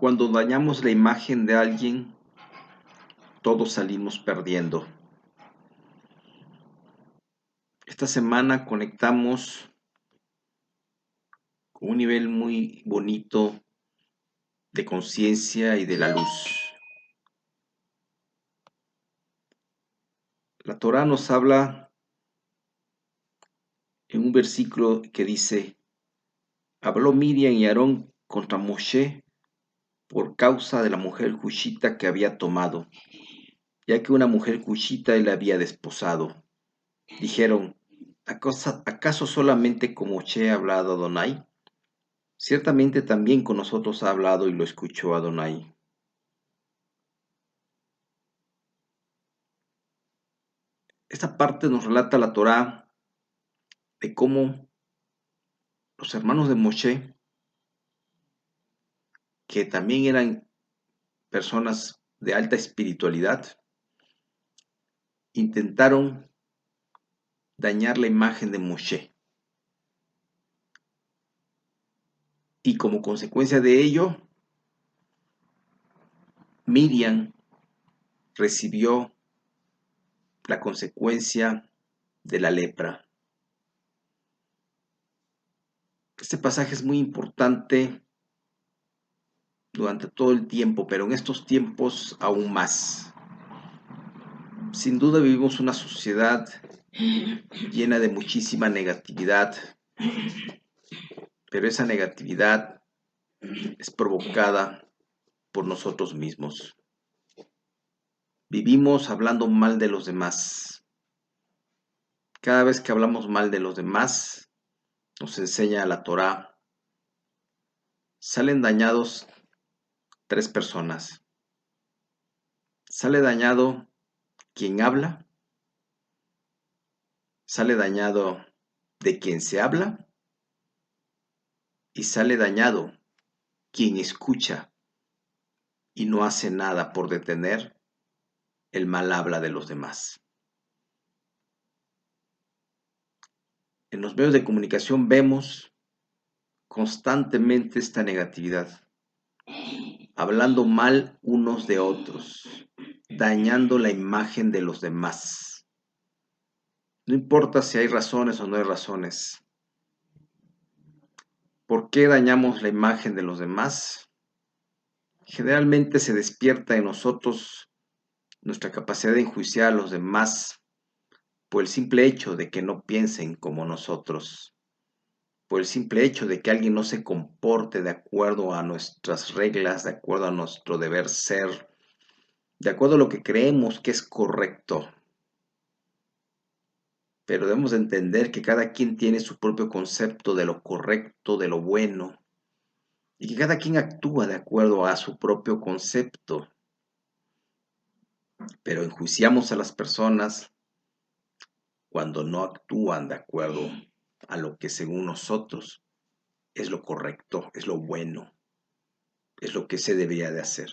Cuando dañamos la imagen de alguien, todos salimos perdiendo. Esta semana conectamos con un nivel muy bonito de conciencia y de la luz. La Torá nos habla en un versículo que dice: habló Miriam y Aarón contra Moshe por causa de la mujer cushita que había tomado, ya que una mujer cushita le había desposado. Dijeron: ¿acaso solamente con Moshe ha hablado Adonai? Ciertamente también con nosotros ha hablado y lo escuchó Adonai. Esta parte nos relata la Torá de cómo los hermanos de Moshe, que también eran personas de alta espiritualidad, intentaron dañar la imagen de Moshe. Y como consecuencia de ello, Miriam recibió la consecuencia de la lepra. Este pasaje es muy importante durante todo el tiempo, pero en estos tiempos aún más. Sin duda vivimos una sociedad llena de muchísima negatividad, pero esa negatividad es provocada por nosotros mismos. Vivimos hablando mal de los demás. Cada vez que hablamos mal de los demás, nos enseña la Torá, salen dañados 3 personas. Sale dañado quien habla, sale dañado de quien se habla y sale dañado quien escucha y no hace nada por detener el mal habla de los demás. En los medios de comunicación vemos constantemente esta negatividad, hablando mal unos de otros, dañando la imagen de los demás. No importa si hay razones o no hay razones. ¿Por qué dañamos la imagen de los demás? Generalmente se despierta en nosotros nuestra capacidad de enjuiciar a los demás por el simple hecho de que no piensen como nosotros, por el simple hecho de que alguien no se comporte de acuerdo a nuestras reglas, de acuerdo a nuestro deber ser, de acuerdo a lo que creemos que es correcto. Pero debemos de entender que cada quien tiene su propio concepto de lo correcto, de lo bueno, y que cada quien actúa de acuerdo a su propio concepto. Pero enjuiciamos a las personas cuando no actúan de acuerdo a lo que según nosotros es lo correcto, es lo bueno, es lo que se debería de hacer.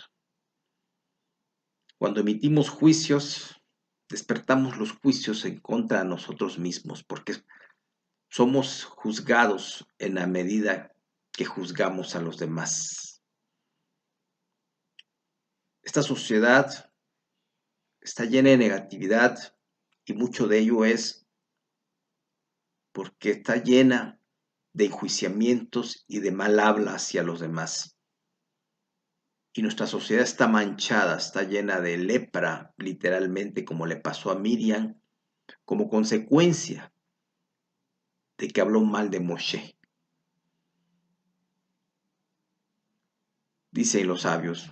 Cuando emitimos juicios, despertamos los juicios en contra de nosotros mismos, porque somos juzgados en la medida que juzgamos a los demás. Esta sociedad está llena de negatividad y mucho de ello es porque está llena de enjuiciamientos y de mal habla hacia los demás. Y nuestra sociedad está manchada, está llena de lepra, literalmente, como le pasó a Miriam, como consecuencia de que habló mal de Moshe. Dicen los sabios,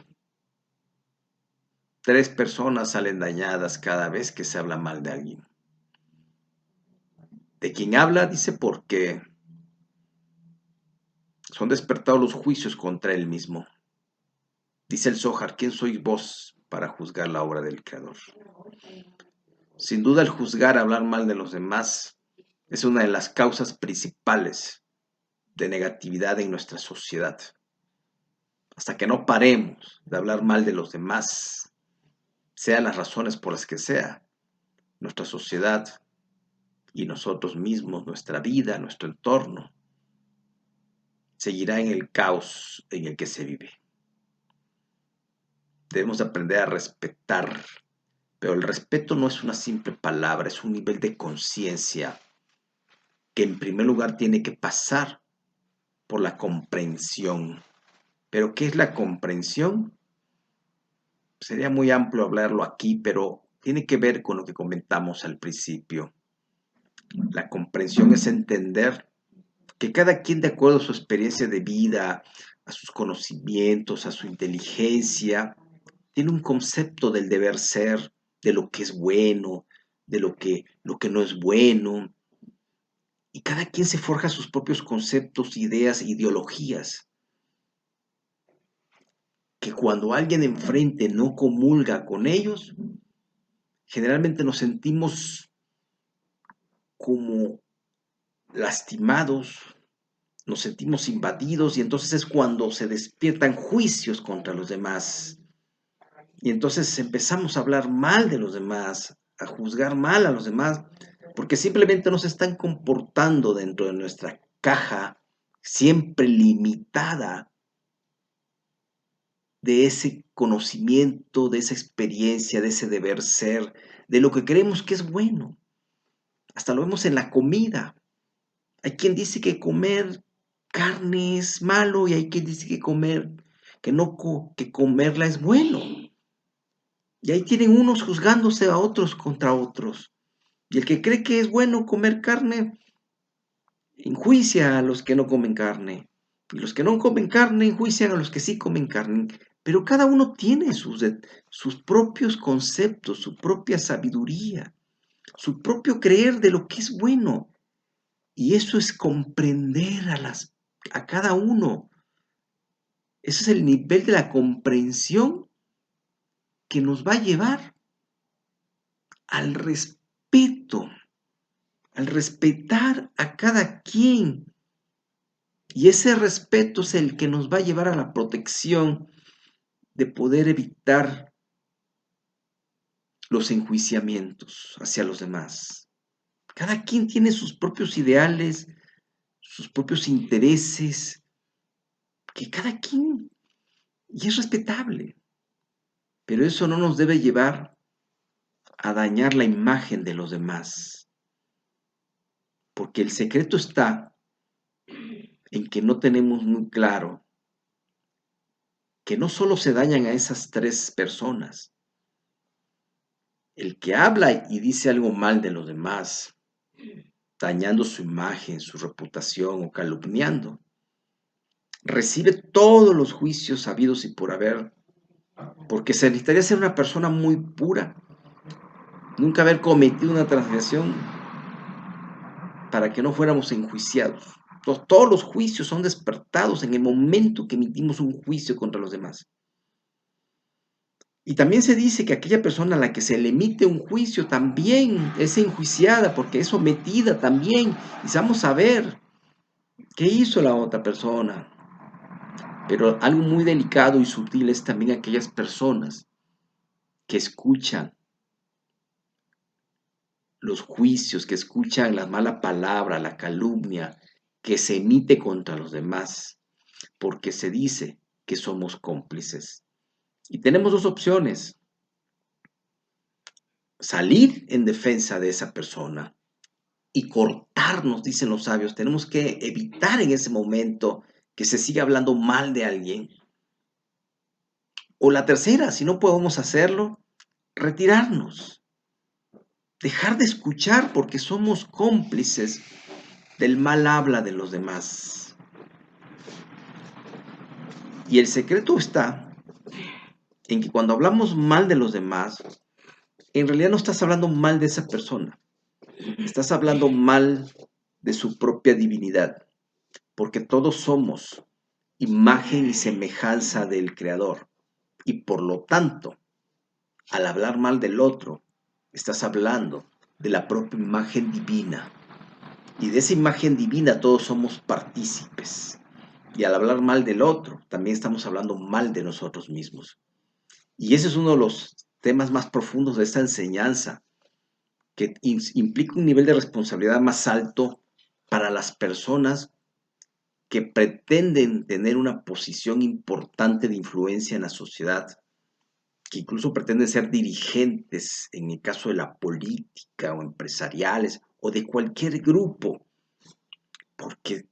3 personas salen dañadas cada vez que se habla mal de alguien. De quien habla, dice, porque son despertados los juicios contra él mismo. Dice el Zohar, ¿quién sois vos para juzgar la obra del Creador? Sin duda el juzgar, hablar mal de los demás, es una de las causas principales de negatividad en nuestra sociedad. Hasta que no paremos de hablar mal de los demás, sean las razones por las que sea, nuestra sociedad y nosotros mismos, nuestra vida, nuestro entorno, seguirá en el caos en el que se vive. Debemos aprender a respetar, pero el respeto no es una simple palabra, es un nivel de conciencia que en primer lugar tiene que pasar por la comprensión. ¿Pero qué es la comprensión? Sería muy amplio hablarlo aquí, pero tiene que ver con lo que comentamos al principio. La comprensión es entender que cada quien, de acuerdo a su experiencia de vida, a sus conocimientos, a su inteligencia, tiene un concepto del deber ser, de lo que es bueno, de lo que no es bueno, y cada quien se forja sus propios conceptos, ideas, ideologías, que cuando alguien enfrente no comulga con ellos, generalmente nos sentimos como lastimados, nos sentimos invadidos y entonces es cuando se despiertan juicios contra los demás. Y entonces empezamos a hablar mal de los demás, a juzgar mal a los demás, porque simplemente no se están comportando dentro de nuestra caja, siempre limitada de ese conocimiento, de esa experiencia, de ese deber ser, de lo que creemos que es bueno. Hasta lo vemos en la comida. Hay quien dice que comer carne es malo y hay quien dice que que comerla es bueno. Y ahí tienen unos juzgándose a otros contra otros. Y el que cree que es bueno comer carne, enjuicia a los que no comen carne. Y los que no comen carne, enjuician a los que sí comen carne. Pero cada uno tiene sus propios conceptos, su propia sabiduría, su propio creer de lo que es bueno. Y eso es comprender a cada uno. Ese es el nivel de la comprensión que nos va a llevar al respeto, al respetar a cada quien. Y ese respeto es el que nos va a llevar a la protección de poder evitar los enjuiciamientos hacia los demás. Cada quien tiene sus propios ideales, sus propios intereses, que cada quien, y es respetable, pero eso no nos debe llevar a dañar la imagen de los demás, porque el secreto está en que no tenemos muy claro que no solo se dañan a esas tres personas, el que habla y dice algo mal de los demás, dañando su imagen, su reputación o calumniando, recibe todos los juicios habidos y por haber, porque se necesitaría ser una persona muy pura, nunca haber cometido una transgresión para que no fuéramos enjuiciados. Todos los juicios son despertados en el momento que emitimos un juicio contra los demás. Y también se dice que aquella persona a la que se le emite un juicio también es enjuiciada porque es sometida también. Y vamos a ver qué hizo la otra persona. Pero algo muy delicado y sutil es también aquellas personas que escuchan los juicios, que escuchan la mala palabra, la calumnia que se emite contra los demás, porque se dice que somos cómplices. Y tenemos dos opciones: salir en defensa de esa persona y cortarnos, dicen los sabios. Tenemos que evitar en ese momento que se siga hablando mal de alguien. O la tercera, si no podemos hacerlo, retirarnos, dejar de escuchar porque somos cómplices del mal habla de los demás. Y el secreto está en que cuando hablamos mal de los demás, en realidad no estás hablando mal de esa persona, estás hablando mal de su propia divinidad, porque todos somos imagen y semejanza del Creador. Y por lo tanto, al hablar mal del otro, estás hablando de la propia imagen divina. Y de esa imagen divina todos somos partícipes. Y al hablar mal del otro, también estamos hablando mal de nosotros mismos. Y ese es uno de los temas más profundos de esta enseñanza, que implica un nivel de responsabilidad más alto para las personas que pretenden tener una posición importante de influencia en la sociedad, que incluso pretenden ser dirigentes, en el caso de la política o empresariales o de cualquier grupo, porque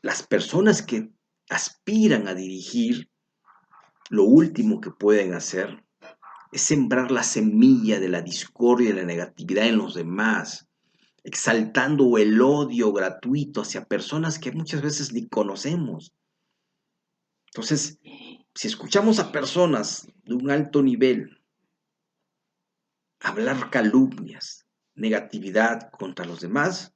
las personas que aspiran a dirigir, lo último que pueden hacer es sembrar la semilla de la discordia y la negatividad en los demás, exaltando el odio gratuito hacia personas que muchas veces ni conocemos. Entonces, si escuchamos a personas de un alto nivel hablar calumnias, negatividad contra los demás,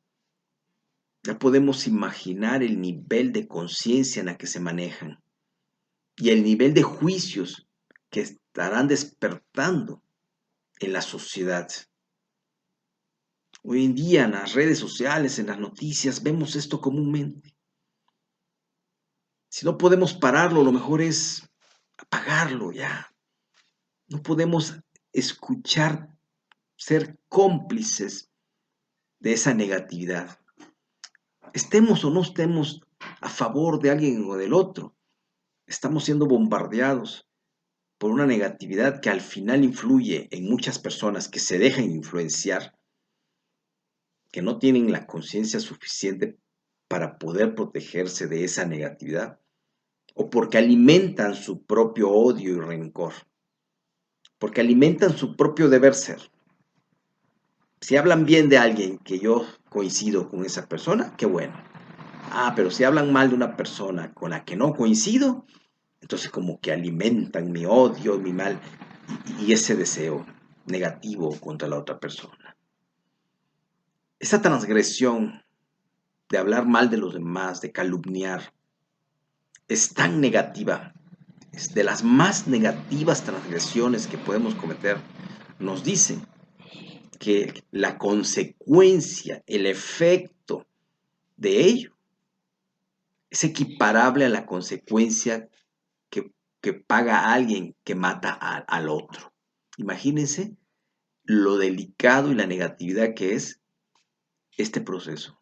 ya podemos imaginar el nivel de conciencia en la que se manejan y el nivel de juicios que estarán despertando en la sociedad. Hoy en día en las redes sociales, en las noticias, vemos esto comúnmente. Si no podemos pararlo, lo mejor es apagarlo ya. No podemos escuchar, ser cómplices de esa negatividad. Estemos o no estemos a favor de alguien o del otro, estamos siendo bombardeados por una negatividad que al final influye en muchas personas que se dejan influenciar, que no tienen la conciencia suficiente para poder protegerse de esa negatividad, o porque alimentan su propio odio y rencor, porque alimentan su propio deber ser. Si hablan bien de alguien que yo coincido con esa persona, qué bueno. Ah, pero si hablan mal de una persona con la que no coincido, entonces como que alimentan mi odio, mi mal y ese deseo negativo contra la otra persona. Esa transgresión de hablar mal de los demás, de calumniar, es tan negativa, es de las más negativas transgresiones que podemos cometer. Nos dicen que la consecuencia, el efecto de ello es equiparable a la consecuencia que paga a alguien que mata al otro. Imagínense lo delicado y la negatividad que es este proceso.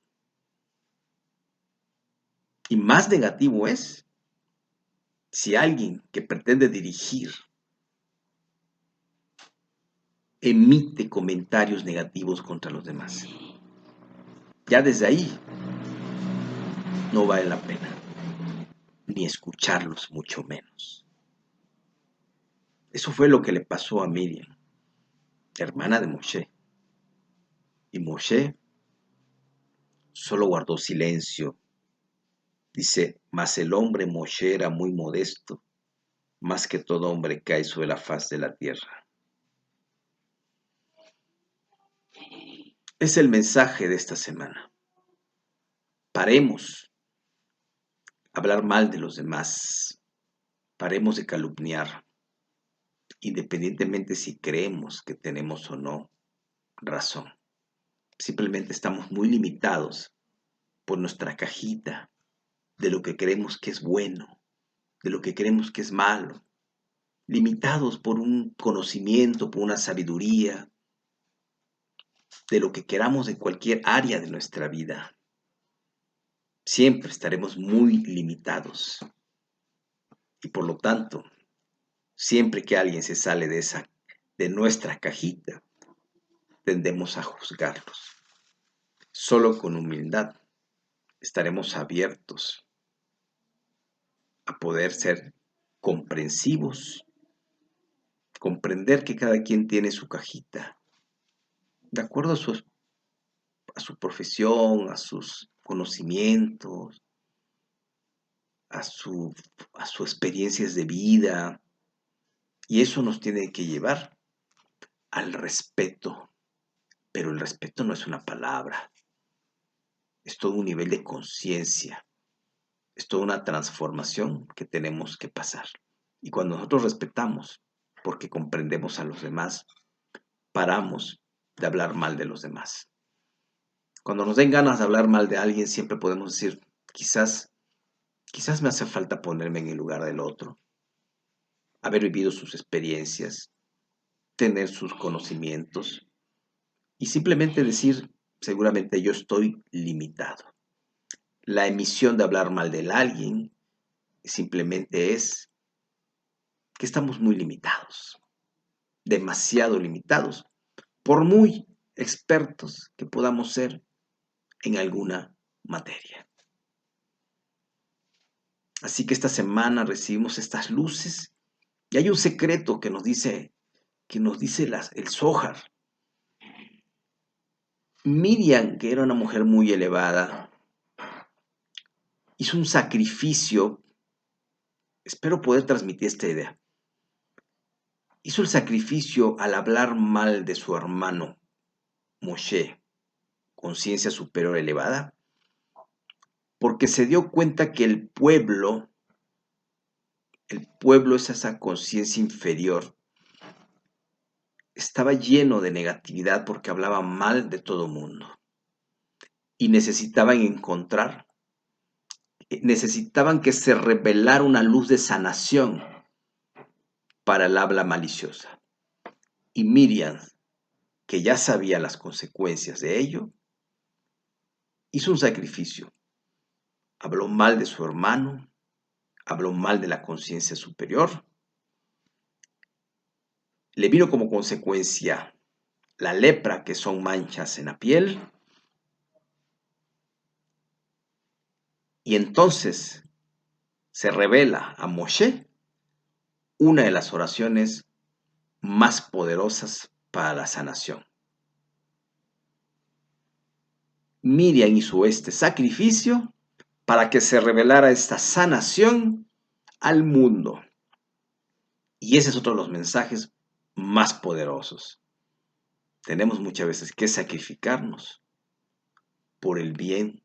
Y más negativo es si alguien que pretende dirigir emite comentarios negativos contra los demás. Ya desde ahí no vale la pena, ni escucharlos mucho menos. Eso fue lo que le pasó a Miriam, hermana de Moshe. Y Moshe solo guardó silencio. Dice, mas el hombre Moshe era muy modesto, más que todo hombre cae sobre la faz de la tierra. Es el mensaje de esta semana. Paremos a hablar mal de los demás. Paremos de calumniar, independientemente si creemos que tenemos o no razón. Simplemente estamos muy limitados por nuestra cajita de lo que creemos que es bueno, de lo que creemos que es malo, limitados por un conocimiento, por una sabiduría, de lo que queramos de cualquier área de nuestra vida. Siempre estaremos muy limitados. Y por lo tanto, siempre que alguien se sale de nuestra cajita, tendemos a juzgarlos. Solo con humildad estaremos abiertos a poder ser comprensivos, comprender que cada quien tiene su cajita, de acuerdo a su profesión, a sus conocimientos, a, su, a sus experiencias de vida, y eso nos tiene que llevar al respeto, pero el respeto no es una palabra, es todo un nivel de conciencia, es toda una transformación que tenemos que pasar. Y cuando nosotros respetamos, porque comprendemos a los demás, paramos de hablar mal de los demás. Cuando nos den ganas de hablar mal de alguien, siempre podemos decir, quizás me hace falta ponerme en el lugar del otro, haber vivido sus experiencias, tener sus conocimientos y simplemente decir, seguramente yo estoy limitado. La emisión de hablar mal de alguien simplemente es que estamos muy limitados. demasiado limitados, por muy expertos que podamos ser en alguna materia. Así que esta semana recibimos estas luces y hay un secreto que nos dice el Zohar. Miriam, que era una mujer muy elevada, hizo un sacrificio. Espero poder transmitir esta idea. Hizo el sacrificio al hablar mal de su hermano Moshe, conciencia superior elevada, porque se dio cuenta que el pueblo es esa conciencia inferior, estaba lleno de negatividad porque hablaba mal de todo mundo. Y necesitaban que se revelara una luz de sanación para el habla maliciosa. Y Miriam, que ya sabía las consecuencias de ello, hizo un sacrificio. Habló mal de su hermano, habló mal de la conciencia superior. Le vino como consecuencia la lepra, que son manchas en la piel. Y entonces se revela a Moshe una de las oraciones más poderosas para la sanación. Miriam hizo este sacrificio para que se revelara esta sanación al mundo. Y ese es otro de los mensajes más poderosos. Tenemos muchas veces que sacrificarnos por el bien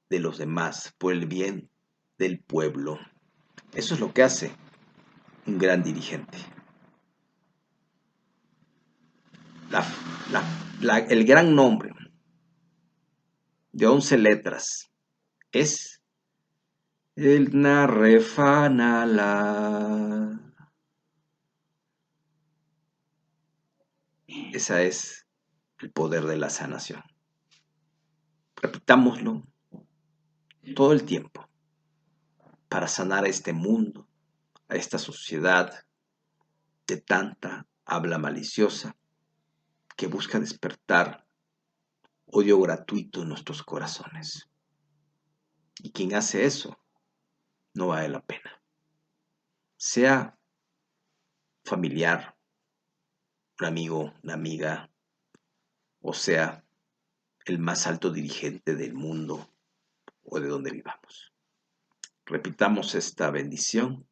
de los demás, por el bien del pueblo. Eso es lo que hace un gran dirigente. El gran nombre de 11 letras es el Narrefanala. Ese es el poder de la sanación. Repitámoslo todo el tiempo para sanar a este mundo, a esta sociedad de tanta habla maliciosa que busca despertar odio gratuito en nuestros corazones. Y quien hace eso no vale la pena. Sea familiar, un amigo, una amiga, o sea el más alto dirigente del mundo o de donde vivamos. Repitamos esta bendición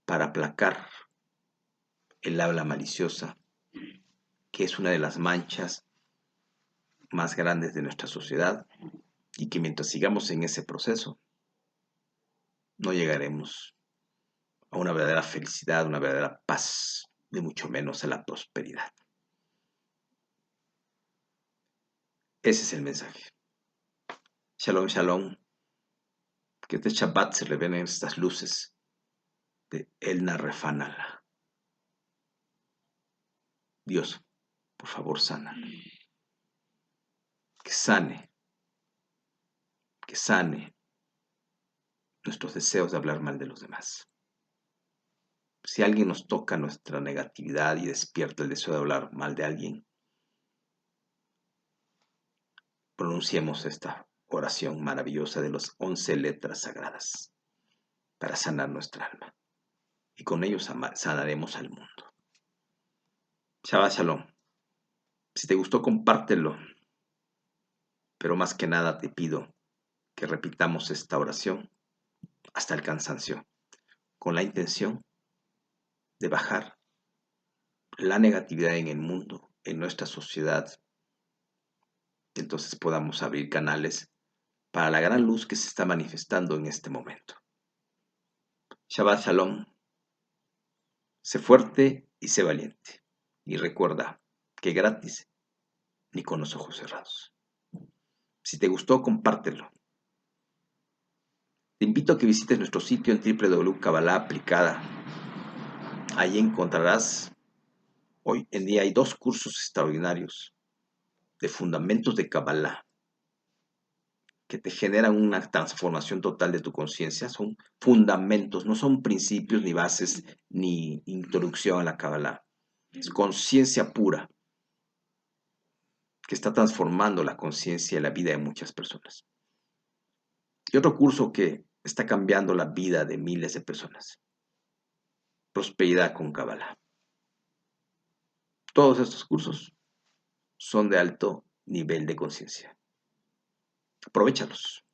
para aplacar el habla maliciosa, que es una de las manchas más grandes de nuestra sociedad, y que mientras sigamos en ese proceso, no llegaremos a una verdadera felicidad, una verdadera paz, ni mucho menos a la prosperidad. Ese es el mensaje. Shalom, shalom. Que este Shabbat se revelen estas luces de El Narrefanala. Dios, por favor, sana. Que sane nuestros deseos de hablar mal de los demás. Si alguien nos toca nuestra negatividad y despierta el deseo de hablar mal de alguien, pronunciemos esta oración maravillosa de las 11 letras sagradas para sanar nuestra alma. Y con ello sanaremos al mundo. Shabbat Shalom. Si te gustó, compártelo. Pero más que nada te pido que repitamos esta oración hasta el cansancio, con la intención de bajar la negatividad en el mundo, en nuestra sociedad. Entonces podamos abrir canales para la gran luz que se está manifestando en este momento. Shabbat Shalom. Sé fuerte y sé valiente. Y recuerda que gratis ni con los ojos cerrados. Si te gustó, compártelo. Te invito a que visites nuestro sitio en www.Kabbalah Aplicada. Ahí encontrarás, hoy en día hay 2 cursos extraordinarios de fundamentos de Kabbalah que te generan una transformación total de tu conciencia. Son fundamentos, no son principios, ni bases, ni introducción a la Kabbalah. Es conciencia pura que está transformando la conciencia y la vida de muchas personas. Y otro curso que está cambiando la vida de miles de personas. Prosperidad con Kabbalah. Todos estos cursos son de alto nivel de conciencia. Aprovéchalos.